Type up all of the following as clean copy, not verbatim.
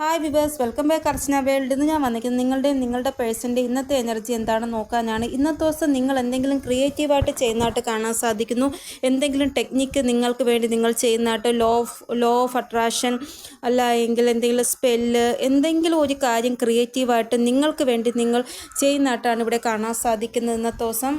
Hi viewers, welcome back അർച്ചന world. ഇന്ന് ഞാൻ വന്നിരിക്കുന്നത് നിങ്ങളുടെ പേഴ്സൻ്റെ ഇന്നത്തെ എനർജി എന്താണെന്ന് നോക്കാനാണ്. ഇന്നത്തെ ദിവസം നിങ്ങൾ എന്തെങ്കിലും ക്രിയേറ്റീവായിട്ട് ചെയ്യുന്നതായിട്ട് കാണാൻ സാധിക്കുന്നു. എന്തെങ്കിലും ടെക്നിക്ക് നിങ്ങൾക്ക് വേണ്ടി നിങ്ങൾ ചെയ്യുന്നതായിട്ട് ലോ ഓഫ് അട്രാക്ഷൻ അല്ല എങ്കിൽ എന്തെങ്കിലും സ്പെല്ല്, എന്തെങ്കിലും ഒരു കാര്യം ക്രിയേറ്റീവായിട്ട് നിങ്ങൾക്ക് വേണ്ടി നിങ്ങൾ ചെയ്യുന്നതായിട്ടാണ് ഇവിടെ കാണാൻ സാധിക്കുന്നത്. ഇന്നത്തെ ദിവസം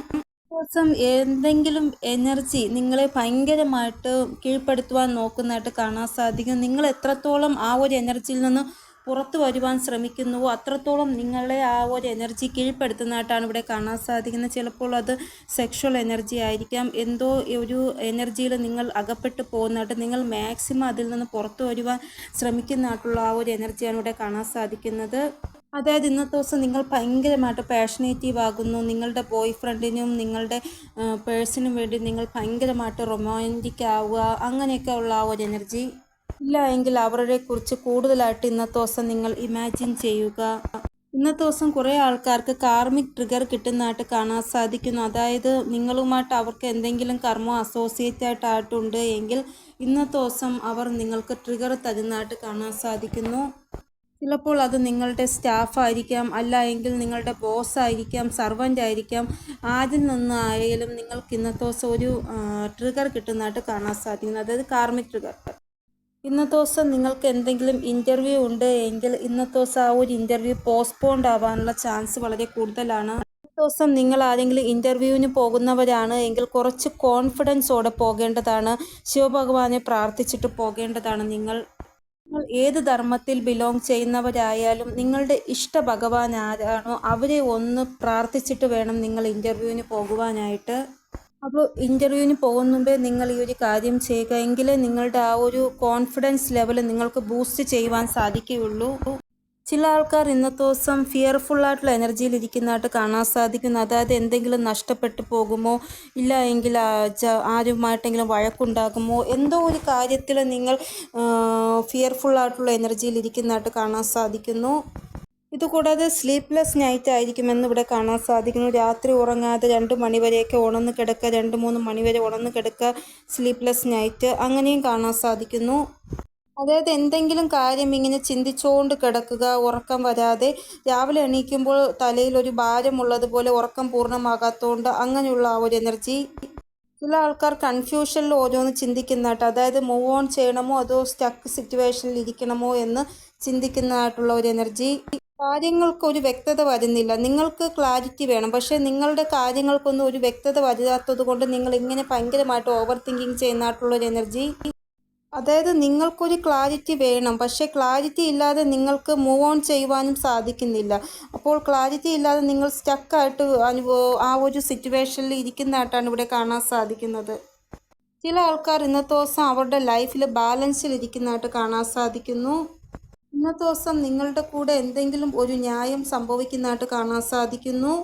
എന്തെങ്കിലും എനർജി നിങ്ങളെ ഭയങ്കരമായിട്ട് കീഴ്പ്പെടുത്തുവാൻ നോക്കുന്നതായിട്ട് കാണാൻ സാധിക്കും. നിങ്ങൾ എത്രത്തോളം ആ ഒരു എനർജിയിൽ നിന്ന് പുറത്തു വരുവാൻ ശ്രമിക്കുന്നുവോ അത്രത്തോളം നിങ്ങളെ ആ ഒരു എനർജി കീഴ്പ്പെടുത്തുന്നതായിട്ടാണ് ഇവിടെ കാണാൻ സാധിക്കുന്നത്. ചിലപ്പോൾ അത് സെക്ഷൽ എനർജി ആയിരിക്കാം. എന്തോ ഒരു എനർജിയിൽ നിങ്ങൾ അകപ്പെട്ടു പോകുന്നതായിട്ട്, നിങ്ങൾ മാക്സിമം അതിൽ നിന്ന് പുറത്തു വരുവാൻ ശ്രമിക്കുന്നതായിട്ടുള്ള ആ ഒരു എനർജിയാണ് ഇവിടെ കാണാൻ സാധിക്കുന്നത്. അതായത് ഇന്നത്തെ ദിവസം നിങ്ങൾ ഭയങ്കരമായിട്ട് പാഷനേറ്റീവ് ആകുന്നു. നിങ്ങളുടെ ബോയ് ഫ്രണ്ടിനും നിങ്ങളുടെ പേഴ്സണിനും വേണ്ടി നിങ്ങൾ ഭയങ്കരമായിട്ട് റൊമാൻറ്റിക് ആവുക, അങ്ങനെയൊക്കെ ഉള്ള ആ ഒരു എനർജി. ഇല്ല എങ്കിൽ അവരെ കുറിച്ച് കൂടുതലായിട്ട് ഇന്നത്തെ ദിവസം നിങ്ങൾ ഇമാജിൻ ചെയ്യുക. ഇന്നത്തെ ദിവസം കുറേ ആൾക്കാർക്ക് കാർമിക് ട്രിഗർ കിട്ടുന്നതായിട്ട് കാണാൻ സാധിക്കുന്നു. അതായത് നിങ്ങളുമായിട്ട് അവർക്ക് എന്തെങ്കിലും കർമ്മം അസോസിയേറ്റ് ആയിട്ടുണ്ട് എങ്കിൽ ഇന്നത്തെ ദിവസം അവർ നിങ്ങൾക്ക് ട്രിഗർ തരുന്നതായിട്ട് കാണാൻ സാധിക്കുന്നു. ചിലപ്പോൾ അത് നിങ്ങളുടെ സ്റ്റാഫായിരിക്കാം, അല്ല എങ്കിൽ നിങ്ങളുടെ ബോസ്സായിരിക്കാം, സർവൻ്റ് ആയിരിക്കാം. ആരിൽ നിന്നായാലും നിങ്ങൾക്ക് ഇന്നത്തെ ദിവസം ഒരു ട്രിഗർ കിട്ടുന്നതായിട്ട് കാണാൻ സാധിക്കുന്നത്, അതായത് കാർമിക് ട്രിഗർ. ഇന്നത്തെ ദിവസം നിങ്ങൾക്ക് എന്തെങ്കിലും ഇൻ്റർവ്യൂ ഉണ്ട് എങ്കിൽ ഇന്നത്തെ ദിവസം ആ ഒരു ഇൻ്റർവ്യൂ പോസ്റ്റ്പോണ്ട് ആവാനുള്ള ചാൻസ് വളരെ കൂടുതലാണ്. ഇന്നത്തെ ദിവസം നിങ്ങൾ ആരെങ്കിലും ഇൻ്റർവ്യൂവിന് പോകുന്നവരാണ് എങ്കിൽ കുറച്ച് കോൺഫിഡൻസോടെ പോകേണ്ടതാണ്. ശിവഭഗവാനെ പ്രാർത്ഥിച്ചിട്ട് പോകേണ്ടതാണ്. നിങ്ങൾ ഏത് ധർമ്മത്തിൽ ബിലോങ് ചെയ്യുന്നവരായാലും നിങ്ങളുടെ ഇഷ്ട ഭഗവാൻ ആരാണോ അവരെ ഒന്ന് പ്രാർത്ഥിച്ചിട്ട് വേണം നിങ്ങൾ ഇൻ്റർവ്യൂവിന് പോകുവാനായിട്ട്. അപ്പോൾ ഇൻ്റർവ്യൂവിന് പോകുന്നുമ്പേ നിങ്ങൾ ഈ ഒരു കാര്യം ചെയ്യുക, എങ്കിലേ നിങ്ങളുടെ ആ ഒരു കോൺഫിഡൻസ് ലെവൽ നിങ്ങൾക്ക് ബൂസ്റ്റ് ചെയ്യുവാൻ സാധിക്കുകയുള്ളൂ. ചില ആൾക്കാർ ഇന്നത്തെ ദിവസം ഫിയർഫുള്ളായിട്ടുള്ള എനർജിയിൽ ഇരിക്കുന്നതായിട്ട് കാണാൻ സാധിക്കുന്നു. അതായത് എന്തെങ്കിലും നഷ്ടപ്പെട്ടു പോകുമോ, ഇല്ല എങ്കിൽ ആരുമായിട്ടെങ്കിലും വഴക്കുണ്ടാകുമോ, എന്തോ ഒരു കാര്യത്തിൽ നിങ്ങൾ ഫിയർഫുള്ളായിട്ടുള്ള എനർജിയിൽ ഇരിക്കുന്നതായിട്ട് കാണാൻ സാധിക്കുന്നു. ഇതുകൂടാതെ സ്ലീപ്ലെസ് നൈറ്റ് ആയിരിക്കുമെന്ന് ഇവിടെ കാണാൻ സാധിക്കുന്നു. രാത്രി ഉറങ്ങാതെ 2 മണിവരെയൊക്കെ ഉണർന്ന് കിടക്കുക, 2-3 മണിവരെ ഉണർന്ന് കിടക്കുക, സ്ലീപ്ലെസ് നൈറ്റ് അങ്ങനെയും കാണാൻ സാധിക്കുന്നു. അതായത് എന്തെങ്കിലും കാര്യം ഇങ്ങനെ ചിന്തിച്ചുകൊണ്ട് കിടക്കുക, ഉറക്കം വരാതെ രാവിലെ എണീക്കുമ്പോൾ തലയിൽ ഒരു ഭാരമുള്ളതുപോലെ, ഉറക്കം പൂർണ്ണമാകാത്തതുകൊണ്ട് അങ്ങനെയുള്ള ആ ഒരു എനർജി. ചില ആൾക്കാർ കൺഫ്യൂഷനിൽ ഓരോന്ന് ചിന്തിക്കുന്നതായിട്ട്, അതായത് മൂവ് ഓൺ ചെയ്യണമോ അതോ സ്റ്റക്ക് സിറ്റുവേഷനിൽ ഇരിക്കണമോ എന്ന് ചിന്തിക്കുന്നതായിട്ടുള്ള ഒരു എനർജി. കാര്യങ്ങൾക്ക് ഒരു വ്യക്തത വരുന്നില്ല, നിങ്ങൾക്ക് ക്ലാരിറ്റി വേണം, പക്ഷേ നിങ്ങളുടെ കാര്യങ്ങൾക്കൊന്നും ഒരു വ്യക്തത വരാത്തത് കൊണ്ട് നിങ്ങൾ ഇങ്ങനെ ഭയങ്കരമായിട്ട് ഓവർ തിങ്കിങ് ചെയ്യുന്നതായിട്ടുള്ളൊരു എനർജി. അതായത് നിങ്ങൾക്കൊരു ക്ലാരിറ്റി വേണം, പക്ഷേ ക്ലാരിറ്റി ഇല്ലാതെ നിങ്ങൾക്ക് മൂവ് ഓൺ ചെയ്യുവാനും സാധിക്കുന്നില്ല. അപ്പോൾ ക്ലാരിറ്റി ഇല്ലാതെ നിങ്ങൾ സ്റ്റക്കായിട്ട് ആ ഒരു സിറ്റുവേഷനിൽ ഇരിക്കുന്നതായിട്ടാണ് ഇവിടെ കാണാൻ സാധിക്കുന്നത്. ചില ആൾക്കാർ ഇന്നത്തെ ദിവസം അവരുടെ ലൈഫിൽ ബാലൻസിൽ ഇരിക്കുന്നതായിട്ട് കാണാൻ സാധിക്കുന്നു. ഇന്നത്തെ ദിവസം നിങ്ങളുടെ കൂടെ എന്തെങ്കിലും ഒരു ന്യായം സംഭവിക്കുന്നതായിട്ട് കാണാൻ സാധിക്കുന്നു.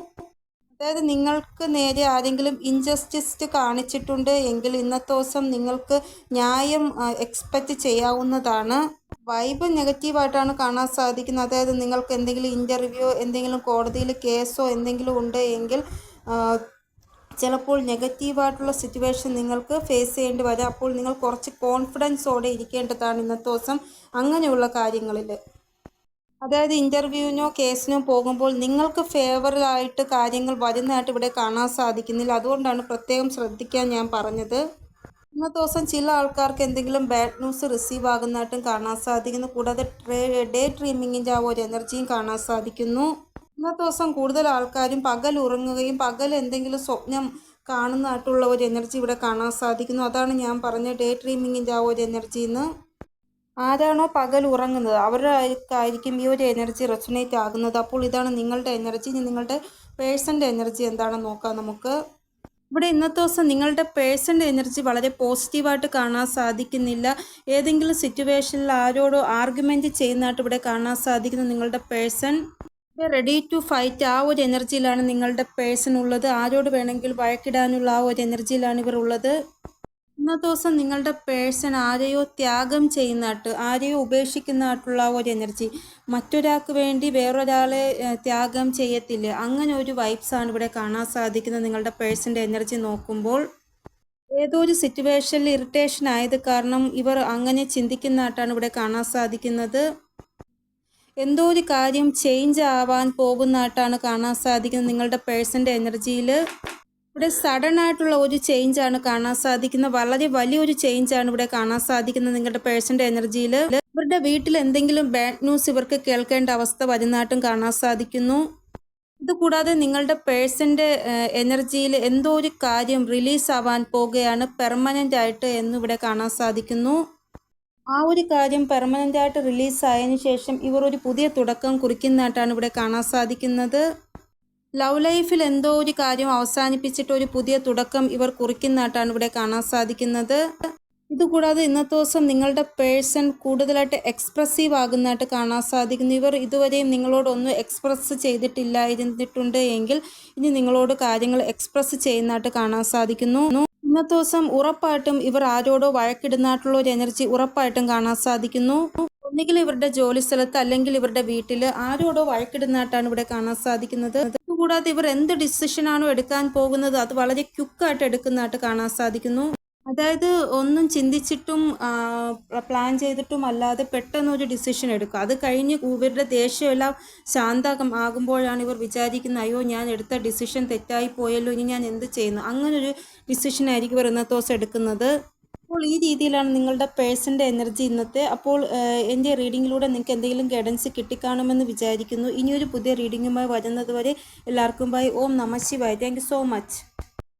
അതായത് നിങ്ങൾക്ക് നേരെ ആരെങ്കിലും ഇൻജസ്റ്റിസ് കാണിച്ചിട്ടുണ്ട് എങ്കിൽ ഇന്നത്തെ ദിവസം നിങ്ങൾക്ക് ന്യായം എക്സ്പെക്റ്റ് ചെയ്യാവുന്നതാണ്. വൈബ് നെഗറ്റീവായിട്ടാണ് കാണാൻ സാധിക്കുന്നത്. അതായത് നിങ്ങൾക്ക് എന്തെങ്കിലും ഇൻ്റർവ്യൂ, എന്തെങ്കിലും കോടതിയിൽ കേസോ എന്തെങ്കിലും ഉണ്ട് എങ്കിൽ ചിലപ്പോൾ നെഗറ്റീവായിട്ടുള്ള സിറ്റുവേഷൻ നിങ്ങൾക്ക് ഫേസ് ചെയ്യേണ്ടി വരാം. അപ്പോൾ നിങ്ങൾ കുറച്ച് കോൺഫിഡൻസോടെ ഇരിക്കേണ്ടതാണ് ഇന്നത്തെ ദിവസം അങ്ങനെയുള്ള കാര്യങ്ങളിൽ. അതായത് ഇൻ്റർവ്യൂവിനോ കേസിനോ പോകുമ്പോൾ നിങ്ങൾക്ക് ഫേവറായിട്ട് കാര്യങ്ങൾ വരുന്നതായിട്ട് ഇവിടെ കാണാൻ സാധിക്കുന്നില്ല. അതുകൊണ്ടാണ് പ്രത്യേകം ശ്രദ്ധിക്കാൻ ഞാൻ പറഞ്ഞത്. ഇന്നത്തെ ദിവസം ചില ആൾക്കാർക്ക് എന്തെങ്കിലും ബാഡ് ന്യൂസ് റിസീവ് ആകുന്നതായിട്ടും കാണാൻ സാധിക്കുന്നു. കൂടാതെ ഡേ ഡ്രീമിങ്ങിൻ്റെ ആ ഒരു എനർജിയും കാണാൻ സാധിക്കുന്നു. ഇന്നത്തെ ദിവസം കൂടുതൽ ആൾക്കാരും പകൽ ഉറങ്ങുകയും പകൽ എന്തെങ്കിലും സ്വപ്നം കാണുന്നതായിട്ടുള്ള ഒരു എനർജി ഇവിടെ കാണാൻ സാധിക്കുന്നു. അതാണ് ഞാൻ പറഞ്ഞ ഡേ ഡ്രീമിങ്ങിൻ്റെ ആ ഒരു എനർജിന്ന്. ആരാണോ പകൽ ഉറങ്ങുന്നത് അവരായിരിക്കും ഈ ഒരു എനർജി റെസൊനേറ്റ് ആകുന്നത്. അപ്പോൾ ഇതാണ് നിങ്ങളുടെ എനർജി. നിങ്ങളുടെ പേഴ്സൻ്റെ എനർജി എന്താണെന്ന് നോക്കാം നമുക്ക്. ഇവിടെ ഇന്നത്തെ ദിവസം നിങ്ങളുടെ പേഴ്സൻ്റെ എനർജി വളരെ പോസിറ്റീവായിട്ട് കാണാൻ സാധിക്കുന്നില്ല. ഏതെങ്കിലും സിറ്റുവേഷനിൽ ആരോടോ ആർഗ്യുമെൻറ്റ് ചെയ്യുന്നതായിട്ട് ഇവിടെ കാണാൻ സാധിക്കുന്നു. നിങ്ങളുടെ പേഴ്സൺ റെഡി ടു ഫൈറ്റ് ആ ഒരു എനർജിയിലാണ് നിങ്ങളുടെ പേഴ്സൺ ഉള്ളത്. ആരോട് വേണമെങ്കിൽ വഴക്കിടാനുള്ള ആ ഒരു എനർജിയിലാണ് ഇവർ ഉള്ളത്. ഇന്നത്തെ ദിവസം നിങ്ങളുടെ പേഴ്സൺ ആരെയോ ത്യാഗം ചെയ്യുന്നതായിട്ട്, ആരെയോ ഉപേക്ഷിക്കുന്നതായിട്ടുള്ള ഒരു എനർജി. മറ്റൊരാൾക്ക് വേണ്ടി വേറൊരാളെ ത്യാഗം ചെയ്യത്തില്ല, അങ്ങനെ ഒരു വൈബ്സാണ് ഇവിടെ കാണാൻ സാധിക്കുന്നത്. നിങ്ങളുടെ പേഴ്സൻ്റെ എനർജി നോക്കുമ്പോൾ ഏതോ ഒരു സിറ്റുവേഷനിൽ ഇറിറ്റേഷൻ ആയത് കാരണം ഇവർ അങ്ങനെ ചിന്തിക്കുന്നതായിട്ടാണ് ഇവിടെ കാണാൻ സാധിക്കുന്നത്. എന്തോ ഒരു കാര്യം ചേഞ്ച് ആവാൻ പോകുന്നതായിട്ടാണ് കാണാൻ സാധിക്കുന്നത് നിങ്ങളുടെ പേഴ്സൻ്റെ എനർജിയിൽ. ഇവിടെ സഡൻ ആയിട്ടുള്ള ഒരു ചേഞ്ചാണ് കാണാൻ സാധിക്കുന്നത്. വളരെ വലിയൊരു ചേഞ്ചാണ് ഇവിടെ കാണാൻ സാധിക്കുന്നത് നിങ്ങളുടെ പേഴ്സൻ്റെ എനർജിയിൽ. ഇവരുടെ വീട്ടിൽ എന്തെങ്കിലും ബാഡ് ന്യൂസ് ഇവർക്ക് കേൾക്കേണ്ട അവസ്ഥ വരുന്നതായിട്ടും കാണാൻ സാധിക്കുന്നു. ഇതുകൂടാതെ നിങ്ങളുടെ പേഴ്സൻ്റെ എനർജിയിൽ എന്തോ ഒരു കാര്യം റിലീസ് ആവാൻ പോകുകയാണ് പെർമനൻ്റ് ആയിട്ട് എന്നിവിടെ കാണാൻ സാധിക്കുന്നു. ആ ഒരു കാര്യം പെർമനൻ്റ് ആയിട്ട് റിലീസായതിനു ശേഷം ഇവർ ഒരു പുതിയ തുടക്കം കുറിക്കുന്നതായിട്ടാണ് ഇവിടെ കാണാൻ സാധിക്കുന്നത്. ലവ് ലൈഫിൽ എന്തോ ഒരു കാര്യം അവസാനിപ്പിച്ചിട്ട് ഒരു പുതിയ തുടക്കം ഇവർ കുറിക്കുന്നതായിട്ടാണ് ഇവിടെ കാണാൻ സാധിക്കുന്നത്. ഇതുകൂടാതെ ഇന്നത്തെ ദിവസം നിങ്ങളുടെ പേഴ്സൺ കൂടുതലായിട്ട് എക്സ്പ്രസീവ് ആകുന്നതായിട്ട് കാണാൻ സാധിക്കുന്നു. ഇവർ ഇതുവരെയും നിങ്ങളോടൊന്നും എക്സ്പ്രസ് ചെയ്തിട്ടില്ലായിരുന്നിട്ടുണ്ട് എങ്കിൽ ഇനി നിങ്ങളോട് കാര്യങ്ങൾ എക്സ്പ്രസ് ചെയ്യുന്നതായിട്ട് കാണാൻ സാധിക്കുന്നു. ഇന്നത്തെ ദിവസം ഉറപ്പായിട്ടും ഇവർ ആരോടോ വഴക്കിടുന്നതായിട്ടുള്ള ഒരു എനർജി ഉറപ്പായിട്ടും കാണാൻ സാധിക്കുന്നു. ഒന്നുകിൽ ഇവരുടെ ജോലി സ്ഥലത്ത് അല്ലെങ്കിൽ ഇവരുടെ വീട്ടിൽ ആരോടോ വഴക്കിടുന്നതായിട്ടാണ് ഇവിടെ കാണാൻ സാധിക്കുന്നത്. അതുകൂടാതെ ഇവർ എന്ത് ഡിസിഷനാണോ എടുക്കാൻ പോകുന്നത് അത് വളരെ ക്വിക്കായിട്ട് എടുക്കുന്നതായിട്ട് കാണാൻ സാധിക്കുന്നു. അതായത് ഒന്നും ചിന്തിച്ചിട്ടും പ്ലാൻ ചെയ്തിട്ടും അല്ലാതെ പെട്ടെന്നൊരു ഡിസിഷൻ എടുക്കുക. അത് കഴിഞ്ഞ് ഇവരുടെ ദേഷ്യമെല്ലാം ശാന്തകം ആകുമ്പോഴാണ് ഇവർ വിചാരിക്കുന്നത്, അയ്യോ ഞാൻ എടുത്ത ഡിസിഷൻ തെറ്റായി പോയല്ലോ, ഇനി ഞാൻ എന്ത് ചെയ്യുന്നു, അങ്ങനൊരു ഡിസിഷനായിരിക്കും ഇവർ ഇന്നത്തെ ദിവസം എടുക്കുന്നത്. അപ്പോൾ ഈ രീതിയിലാണ് നിങ്ങളുടെ പേഴ്സൻ്റെ എനർജി ഇന്നത്തെ. അപ്പോൾ എൻ്റെ റീഡിങ്ങിലൂടെ നിങ്ങൾക്ക് എന്തെങ്കിലും ഗൈഡൻസ് കിട്ടിക്കാണുമെന്ന് വിചാരിക്കുന്നു. ഇനിയൊരു പുതിയ റീഡിങ്ങുമായി വരുന്നത് വരെ എല്ലാവർക്കും ബൈ. ഓം നമഃ ശിവായ. Thank you so much.